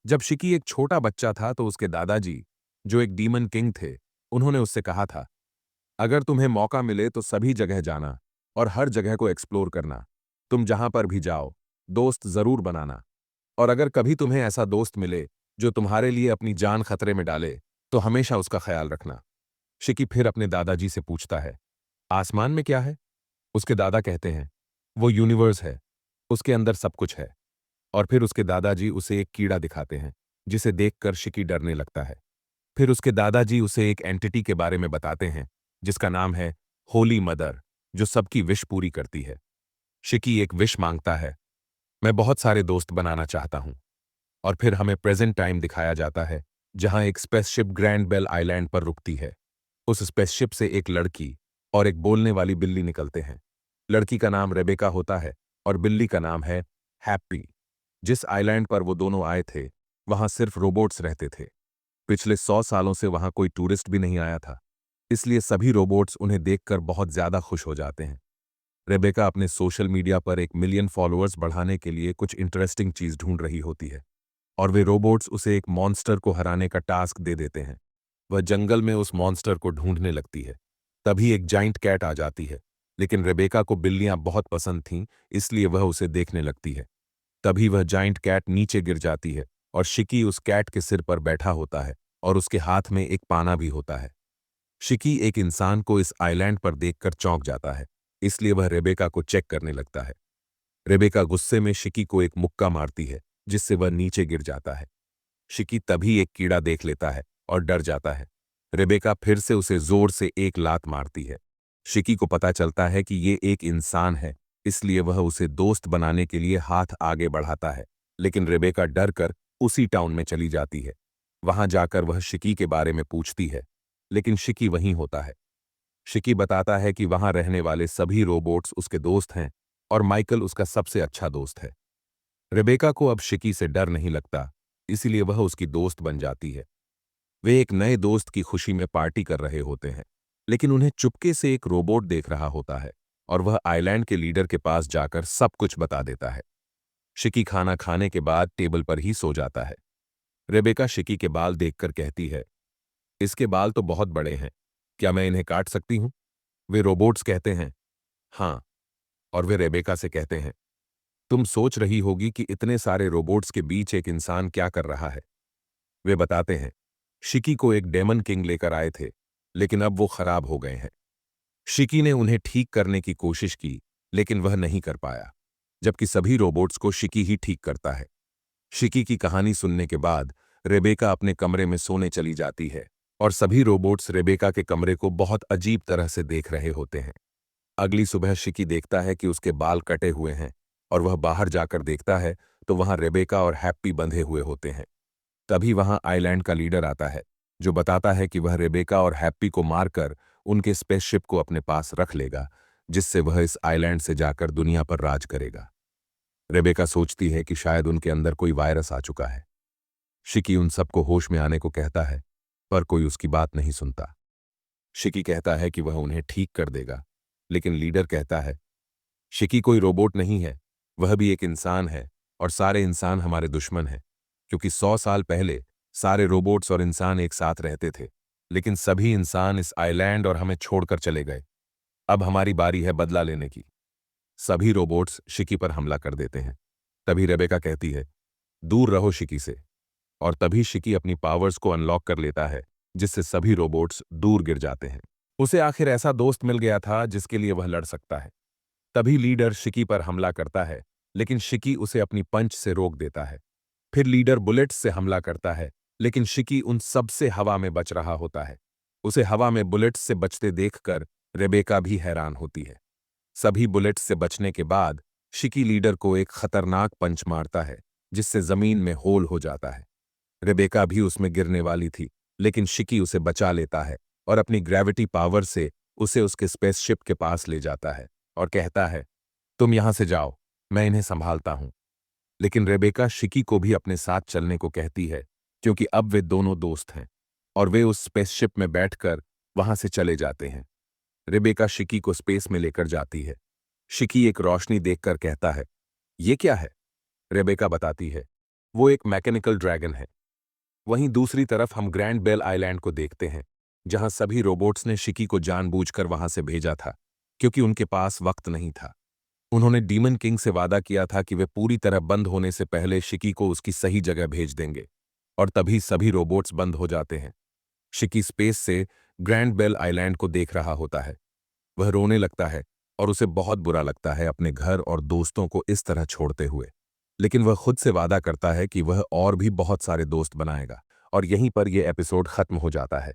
जब शिकी एक छोटा बच्चा था तो उसके दादाजी, जो एक डीमन किंग थे, उन्होंने उससे कहा था, अगर तुम्हें मौका मिले तो सभी जगह जाना और हर जगह को एक्सप्लोर करना। तुम जहां पर भी जाओ, दोस्त जरूर बनाना। और अगर कभी तुम्हें ऐसा दोस्त मिले जो तुम्हारे लिए अपनी जान खतरे में डाले, तो हमेशा उसका ख्याल रखना। शिकी फिर अपने दादाजी से पूछता है, आसमान में क्या है? उसके दादा कहते हैं, वो यूनिवर्स है, उसके अंदर सब कुछ है। और फिर उसके दादाजी उसे एक कीड़ा दिखाते हैं, जिसे देखकर शिकी डरने लगता है। फिर उसके दादाजी उसे एक एंटिटी के बारे में बताते हैं, जिसका नाम है होली मदर, जो सबकी विश पूरी करती है। शिकी एक विश मांगता है, मैं बहुत सारे दोस्त बनाना चाहता हूं। और फिर हमें प्रेजेंट टाइम दिखाया जाता है, जहां एक स्पेसशिप ग्रैंड बेल आइलैंड पर रुकती है। उस स्पेसशिप से एक लड़की और एक बोलने वाली बिल्ली निकलते हैं। लड़की का नाम रेबेका होता है और बिल्ली का नाम है हैप्पी। जिस आइलैंड पर वो दोनों आए थे, वहां सिर्फ रोबोट्स रहते थे। पिछले 100 सालों से वहां कोई टूरिस्ट भी नहीं आया था, इसलिए सभी रोबोट्स उन्हें देखकर बहुत ज्यादा खुश हो जाते हैं। रेबेका अपने सोशल मीडिया पर 1 मिलियन फॉलोअर्स बढ़ाने के लिए कुछ इंटरेस्टिंग चीज ढूंढ रही होती है, और वे रोबोट्स उसे एक मॉन्स्टर को हराने का टास्क दे देते हैं। वह जंगल में उस मॉन्स्टर को ढूंढने लगती है। तभी एक जाइंट कैट आ जाती है, लेकिन रेबेका को बिल्लियां बहुत पसंद थीं, इसलिए वह उसे देखने लगती है। तभी वह जाइंट कैट नीचे गिर जाती है और शिकी उस कैट के सिर पर बैठा होता है और उसके हाथ में एक पाना भी होता है। शिकी एक इंसान को इस आइलैंड पर देखकर चौंक जाता है, इसलिए वह रेबेका को चेक करने लगता है। रेबेका गुस्से में शिकी को एक मुक्का मारती है, जिससे वह नीचे गिर जाता है। शिकी तभी एक कीड़ा देख लेता है और डर जाता है। रेबेका फिर से उसे जोर से एक लात मारती है। शिकी को पता चलता है कि ये एक इंसान है, इसलिए वह उसे दोस्त बनाने के लिए हाथ आगे बढ़ाता है, लेकिन रेबेका डर कर उसी टाउन में चली जाती है। वहां जाकर वह शिकी के बारे में पूछती है, लेकिन शिकी वहीं होता है। शिकी बताता है कि वहां रहने वाले सभी रोबोट्स उसके दोस्त हैं और माइकल उसका सबसे अच्छा दोस्त है। रेबेका को अब शिकी से डर नहीं लगता, इसीलिए वह उसकी दोस्त बन जाती है। वे एक नए दोस्त की खुशी में पार्टी कर रहे होते हैं, लेकिन उन्हें चुपके से एक रोबोट देख रहा होता है और वह आइलैंड के लीडर के पास जाकर सब कुछ बता देता है। शिकी खाना खाने के बाद टेबल पर ही सो जाता है। रेबेका शिकी के बाल देखकर कहती है, इसके बाल तो बहुत बड़े हैं, क्या मैं इन्हें काट सकती हूं? वे रोबोट्स कहते हैं, हाँ। और वे रेबेका से कहते हैं, तुम सोच रही होगी कि इतने सारे रोबोट्स के बीच एक इंसान क्या कर रहा है। वे बताते हैं, शिकी को एक डेमन किंग लेकर आए थे, लेकिन अब वो खराब हो गए हैं। शिकी ने उन्हें ठीक करने की कोशिश की, लेकिन वह नहीं कर पाया, जबकि सभी रोबोट्स को शिकी ही ठीक करता है। शिकी की कहानी सुनने के बाद रेबेका अपने कमरे में सोने चली जाती है और सभी रोबोट्स रेबेका के कमरे को बहुत अजीब तरह से देख रहे होते हैं। अगली सुबह शिकी देखता है कि उसके बाल कटे हुए हैं और वह बाहर जाकर देखता है तो वहां रेबेका और हैप्पी बंधे हुए होते हैं। तभी वहां आइलैंड का लीडर आता है, जो बताता है कि वह रेबेका और हैप्पी को मारकर उनके स्पेसशिप को अपने पास रख लेगा, जिससे वह इस आइलैंड से जाकर दुनिया पर राज करेगा। रेबेका सोचती है कि शायद उनके अंदर कोई वायरस आ चुका है। शिकी उन सबको होश में आने को कहता है, पर कोई उसकी बात नहीं सुनता। शिकी कहता है कि वह उन्हें ठीक कर देगा, लेकिन लीडर कहता है, शिकी कोई रोबोट नहीं है, वह भी एक इंसान है और सारे इंसान हमारे दुश्मन हैं, क्योंकि 100 साल पहले सारे रोबोट्स और इंसान एक साथ रहते थे, लेकिन सभी इंसान इस आइलैंड और हमें छोड़कर चले गए। अब हमारी बारी है बदला लेने की। सभी रोबोट्स शिकी पर हमला कर देते हैं। तभी रेबेका कहती है, दूर रहो शिकी से। और तभी शिकी अपनी पावर्स को अनलॉक कर लेता है, जिससे सभी रोबोट्स दूर गिर जाते हैं। उसे आखिर ऐसा दोस्त मिल गया था जिसके लिए वह लड़ सकता है। तभी लीडर शिकी पर हमला करता है, लेकिन शिकी उसे अपनी पंच से रोक देता है। फिर लीडर बुलेट्स से हमला करता है, लेकिन शिकी उन सब से हवा में बच रहा होता है। उसे हवा में बुलेट्स से बचते देखकर रेबेका भी हैरान होती है। सभी बुलेट्स से बचने के बाद शिकी लीडर को एक खतरनाक पंच मारता है, जिससे जमीन में होल हो जाता है। रेबेका भी उसमें गिरने वाली थी, लेकिन शिकी उसे बचा लेता है और अपनी ग्रेविटी पावर से उसे उसके स्पेसशिप के पास ले जाता है और कहता है, तुम यहां से जाओ, मैं इन्हें संभालता हूं। लेकिन रेबेका शिकी को भी अपने साथ चलने को कहती है, क्योंकि अब वे दोनों दोस्त हैं, और वे उस स्पेसशिप में बैठकर वहां से चले जाते हैं। रेबेका शिकी को स्पेस में लेकर जाती है। शिकी एक रोशनी देखकर कहता है, ये क्या है? रेबेका बताती है, वो एक मैकेनिकल ड्रैगन है। वहीं दूसरी तरफ हम ग्रैंड बेल आइलैंड को देखते हैं, जहां सभी रोबोट्स ने शिकी को जानबूझकर वहां से भेजा था, क्योंकि उनके पास वक्त नहीं था। उन्होंने डीमन किंग से वादा किया था कि वे पूरी तरह बंद होने से पहले शिकी को उसकी सही जगह भेज देंगे, और तभी सभी रोबोट्स बंद हो जाते हैं। शिकी स्पेस से ग्रैंड बेल आइलैंड को देख रहा होता है। वह रोने लगता है और उसे बहुत बुरा लगता है अपने घर और दोस्तों को इस तरह छोड़ते हुए। लेकिन वह खुद से वादा करता है कि वह और भी बहुत सारे दोस्त बनाएगा, और यहीं पर यह एपिसोड खत्म हो जाता है।